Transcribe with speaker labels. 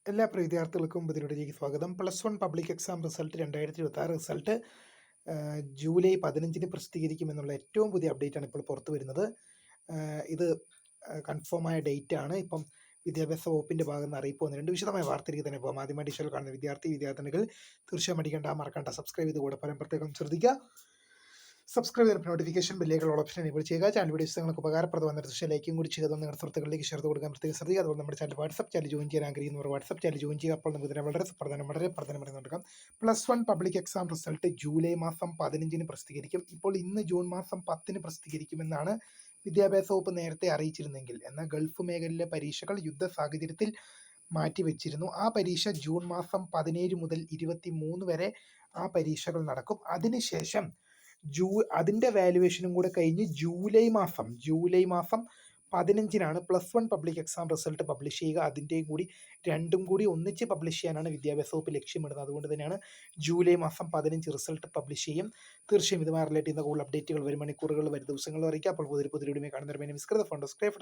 Speaker 1: എല്ലാ പ്രിയ വിദ്യാർത്ഥികൾക്കും ഇതിലൂടെലേക്ക് സ്വാഗതം. +1 public exam result 2026 result July 15-ന് പ്രസിദ്ധീകരിക്കുമെന്നുള്ള ഏറ്റവും പുതിയ അപ്ഡേറ്റാണ് ഇപ്പോൾ പുറത്തു വരുന്നത്. ഇത് കൺഫേമായ ഡേറ്റ് ആണ്. ഇപ്പം വിദ്യാഭ്യാസ വകുപ്പിൻ്റെ ഭാഗത്ത് നിന്ന് അറിയിപ്പ് വന്നിട്ടുണ്ട്. വിശദമായ വാർത്തയിലേക്ക് തന്നെ പോകാം. ആദ്യമായി ഡിജിറ്റൽ കാണുന്ന വിദ്യാർത്ഥിനികൾ തീർച്ചയായും മറക്കണ്ട, സബ്സ്ക്രൈബ് ചെയ്ത് കൂടെ ഫലം പ്രത്യേകം ശ്രദ്ധിക്കുക. സബ്സ്ക്രൈബ് ചെയ്ത നോട്ടിഫിക്കേഷൻ ബെല്ലേക്കുള്ള ഓപ്ഷൻ എനേബിൾ ചെയ്യുക. ചാനൽ വീഡിയോസ് നിങ്ങൾക്ക് ഉപകാരപ്രദമായ തീർച്ചയായും ലൈക്കും കൂടി ചെയ്ത് നിങ്ങളുടെ സുഹൃത്തുക്കളിലേക്ക് ഷെയർ കൊടുക്കാൻ പ്രത്യേകം ശ്രദ്ധിക്കുക. അതുപോലെ നമ്മുടെ ചാനൽ വാട്സ്ആപ്പ് ചാനൽ ജോയിൻ ചെയ്യാൻ ആഗ്രഹിക്കുന്നവർ വാട്സ്ആപ്പ് ചാനൽ ജോയിൻ ചെയ്യുക. അപ്പോൾ നമുക്ക് ഇതിനെ വളരെ പ്രധാനമായി നടക്കാം. +1 പബ്ലിക് എക്സാം റിസൾട്ട് ജൂലൈ മാസം 15-ന് പ്രസിദ്ധീകരിക്കും. ഇപ്പോൾ ഇന്ന് ജൂൺ മാസം 10-ന് പ്രസിദ്ധീകരിക്കുമെന്നാണ് വിദ്യാഭ്യാസ വകുപ്പ് നേരത്തെ അറിയിച്ചിരുന്നെങ്കിൽ. എന്നാൽ ഗൾഫ് മേഖലയിലെ പരീക്ഷകൾ യുദ്ധ സാഹചര്യത്തിൽ മാറ്റിവെച്ചിരുന്നു. ആ പരീക്ഷ ജൂൺ മാസം 17 മുതൽ 23 വരെ ആ പരീക്ഷകൾ നടക്കും. അതിനുശേഷം അതിൻ്റെ വാല്യുവേഷനും കൂടെ കഴിഞ്ഞ് ജൂലൈ മാസം 15-നാണ് +1 പബ്ലിക് എക്സാം റിസൾട്ട് പബ്ലിഷ് ചെയ്യുക. അതിൻ്റെയും കൂടി രണ്ടും കൂടി ഒന്നിച്ച് പബ്ലിഷ് ചെയ്യാനാണ് വിദ്യാഭ്യാസ വകുപ്പ് ലക്ഷ്യമിടുന്നത്. അതുകൊണ്ട് തന്നെയാണ് ജൂലൈ മാസം 15 റിസൾട്ട് പബ്ലിഷ് ചെയ്യും. തീർച്ചയായും ഇതുമായി റിലേറ്റ് ചെയ്യുന്ന കൂടുതൽ അപ്ഡേറ്റുകൾ വരും മണിക്കൂറുകൾ, വരും ദിവസങ്ങളിൽ അറിയിക്കുക. അപ്പോൾ പുതിയ വീഡിയോ കാണുന്നവരെ മിസ് ഫോൺ സബ്സ്ക്രൈബ്